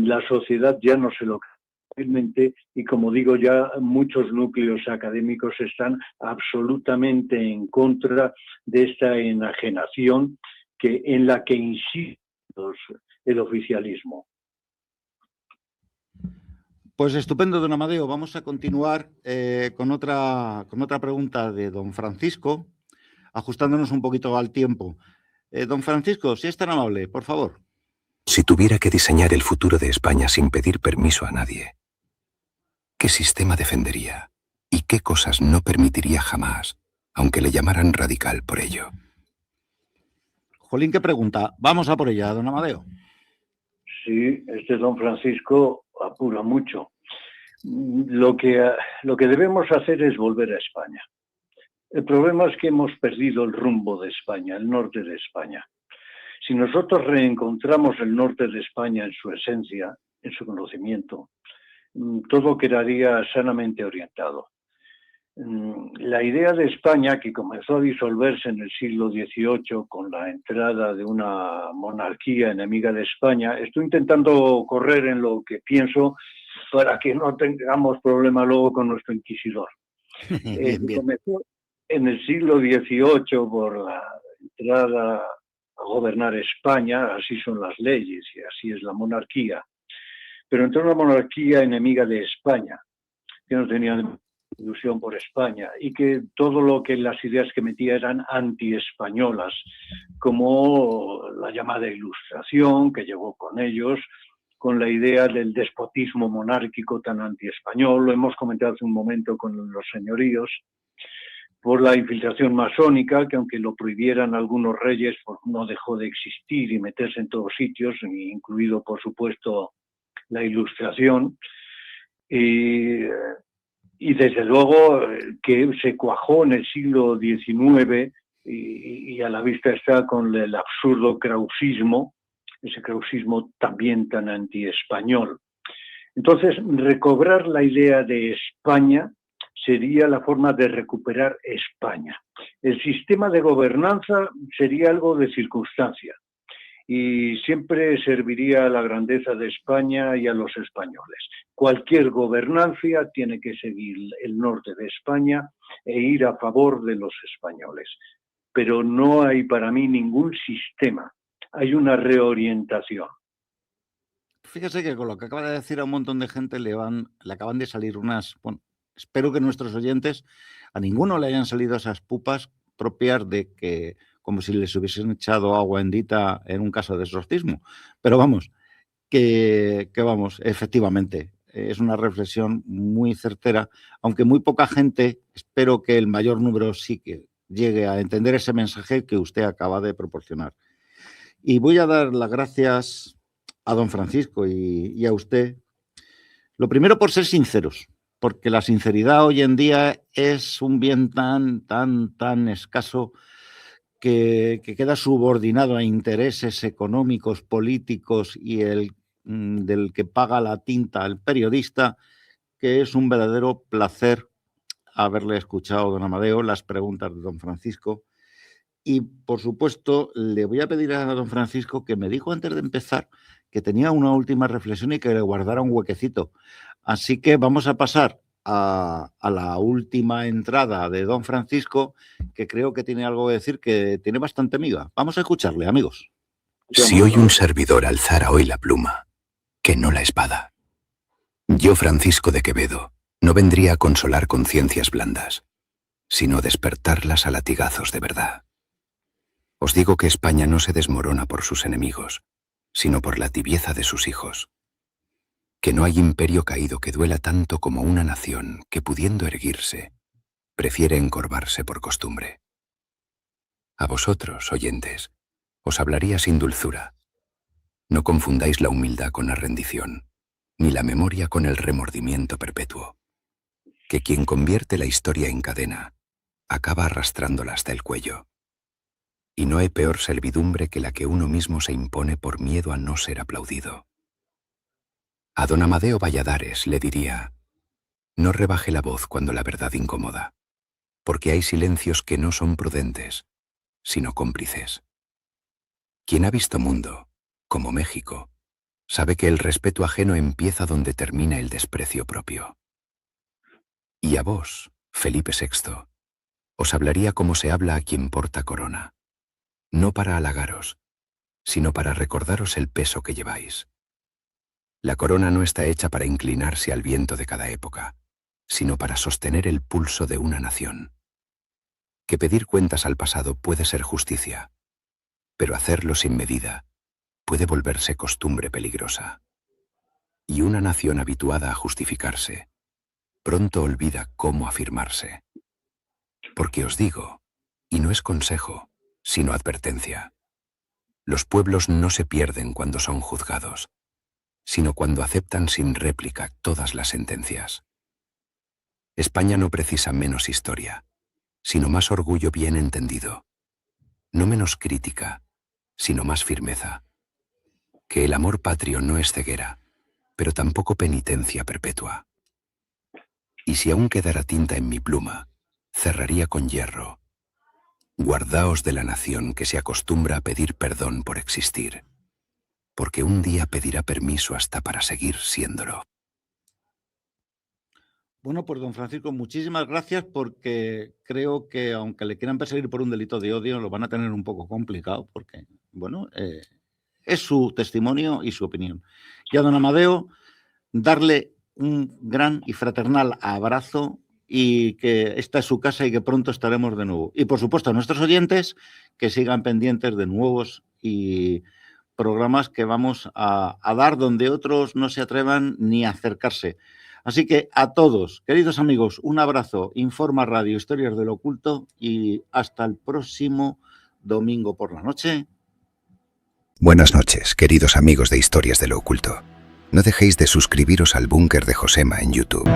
C: la sociedad ya no se lo cree fácilmente, y como digo, ya muchos núcleos académicos están absolutamente en contra de esta enajenación en la que insiste el oficialismo.
B: Pues estupendo, don Amadeo. Vamos a continuar con otra pregunta de don Francisco, ajustándonos un poquito al tiempo. Don Francisco, si es tan amable, por favor.
A: Si tuviera que diseñar el futuro de España sin pedir permiso a nadie, ¿qué sistema defendería? ¿Y qué cosas no permitiría jamás, aunque le llamaran radical por ello?
B: Jolín, qué pregunta. Vamos a por ella, don Amadeo.
C: Sí, don Francisco apura mucho. Lo que debemos hacer es volver a España. El problema es que hemos perdido el rumbo de España, el norte de España. Si nosotros reencontramos el norte de España en su esencia, en su conocimiento, todo quedaría sanamente orientado. La idea de España, que comenzó a disolverse en el siglo XVIII con la entrada de una monarquía enemiga de España, estoy intentando correr en lo que pienso para que no tengamos problema luego con nuestro inquisidor.
B: Bien.
C: Comenzó en el siglo XVIII por la entrada a gobernar España, así son las leyes y así es la monarquía. Pero entró una monarquía enemiga de España, que no tenía ilusión por España y que todo lo que las ideas que metía eran anti-españolas, como la llamada Ilustración, que llegó con ellos, con la idea del despotismo monárquico tan anti-español, lo hemos comentado hace un momento con los señoríos, por la infiltración masónica, que aunque lo prohibieran algunos reyes, pues no dejó de existir y meterse en todos sitios, incluido, por supuesto, la Ilustración. Y desde luego que se cuajó en el siglo XIX y a la vista está con el absurdo krausismo, ese krausismo también tan anti-español. Entonces, recobrar la idea de España sería la forma de recuperar España. El sistema de gobernanza sería algo de circunstancia y siempre serviría a la grandeza de España y a los españoles. Cualquier gobernancia tiene que seguir el norte de España e ir a favor de los españoles. pero no hay para mí ningún sistema. Hay una reorientación.
B: Fíjese que con lo que acaba de decir a un montón de gente le acaban de salir unas... Bueno, espero que nuestros oyentes, a ninguno le hayan salido esas pupas propias de que, como si les hubiesen echado agua bendita en un caso de exorcismo. Pero vamos, que vamos, efectivamente, es una reflexión muy certera, aunque muy poca gente, espero que el mayor número sí que llegue a entender ese mensaje que usted acaba de proporcionar. Y voy a dar las gracias a don Francisco y a usted. Lo primero por ser sinceros, porque la sinceridad hoy en día es un bien tan escaso que queda subordinado a intereses económicos, políticos y el del que paga la tinta al periodista, que es un verdadero placer haberle escuchado, don Amadeo, las preguntas de don Francisco. Y, por supuesto, le voy a pedir a don Francisco que me dijo antes de empezar que tenía una última reflexión y que le guardara un huequecito. Así que vamos a pasar a la última entrada de don Francisco, que creo que tiene algo que decir que tiene bastante miga. Vamos a escucharle, amigos.
A: Si hoy un servidor alzara hoy la pluma, que no la espada, yo, Francisco de Quevedo, no vendría a consolar conciencias blandas, sino despertarlas a latigazos de verdad. Os digo que España no se desmorona por sus enemigos, sino por la tibieza de sus hijos. Que no hay imperio caído que duela tanto como una nación que, pudiendo erguirse, prefiere encorvarse por costumbre. A vosotros, oyentes, os hablaría sin dulzura. No confundáis la humildad con la rendición, ni la memoria con el remordimiento perpetuo. Que quien convierte la historia en cadena, acaba arrastrándola hasta el cuello. Y no hay peor servidumbre que la que uno mismo se impone por miedo a no ser aplaudido. A don Amadeo Valladares le diría: no rebaje la voz cuando la verdad incomoda, porque hay silencios que no son prudentes, sino cómplices. Quien ha visto mundo, como México, sabe que el respeto ajeno empieza donde termina el desprecio propio. Y a vos, Felipe VI, os hablaría como se habla a quien porta corona, no para halagaros, sino para recordaros el peso que lleváis. La corona no está hecha para inclinarse al viento de cada época, sino para sostener el pulso de una nación. Que pedir cuentas al pasado puede ser justicia, pero hacerlo sin medida puede volverse costumbre peligrosa. Y una nación habituada a justificarse, pronto olvida cómo afirmarse. Porque os digo, y no es consejo, sino advertencia, los pueblos no se pierden cuando son juzgados, sino cuando aceptan sin réplica todas las sentencias. España no precisa menos historia, sino más orgullo bien entendido, no menos crítica, sino más firmeza. Que el amor patrio no es ceguera, pero tampoco penitencia perpetua. Y si aún quedara tinta en mi pluma, cerraría con hierro: guardaos de la nación que se acostumbra a pedir perdón por existir, porque un día pedirá permiso hasta para seguir siéndolo.
B: Bueno, pues don Francisco, muchísimas gracias, porque creo que aunque le quieran perseguir por un delito de odio, lo van a tener un poco complicado, porque, bueno, es su testimonio y su opinión. Y a don Amadeo, darle un gran y fraternal abrazo, y que esta es su casa y que pronto estaremos de nuevo. Y por supuesto a nuestros oyentes, que sigan pendientes de nuevos y programas que vamos a dar donde otros no se atrevan ni a acercarse. Así que a todos, queridos amigos, un abrazo. Informa Radio, Historias del Oculto, y hasta el próximo domingo por la noche.
A: Buenas noches, queridos amigos de Historias de lo Oculto. No dejéis de suscribiros al Búnker de Josema en YouTube.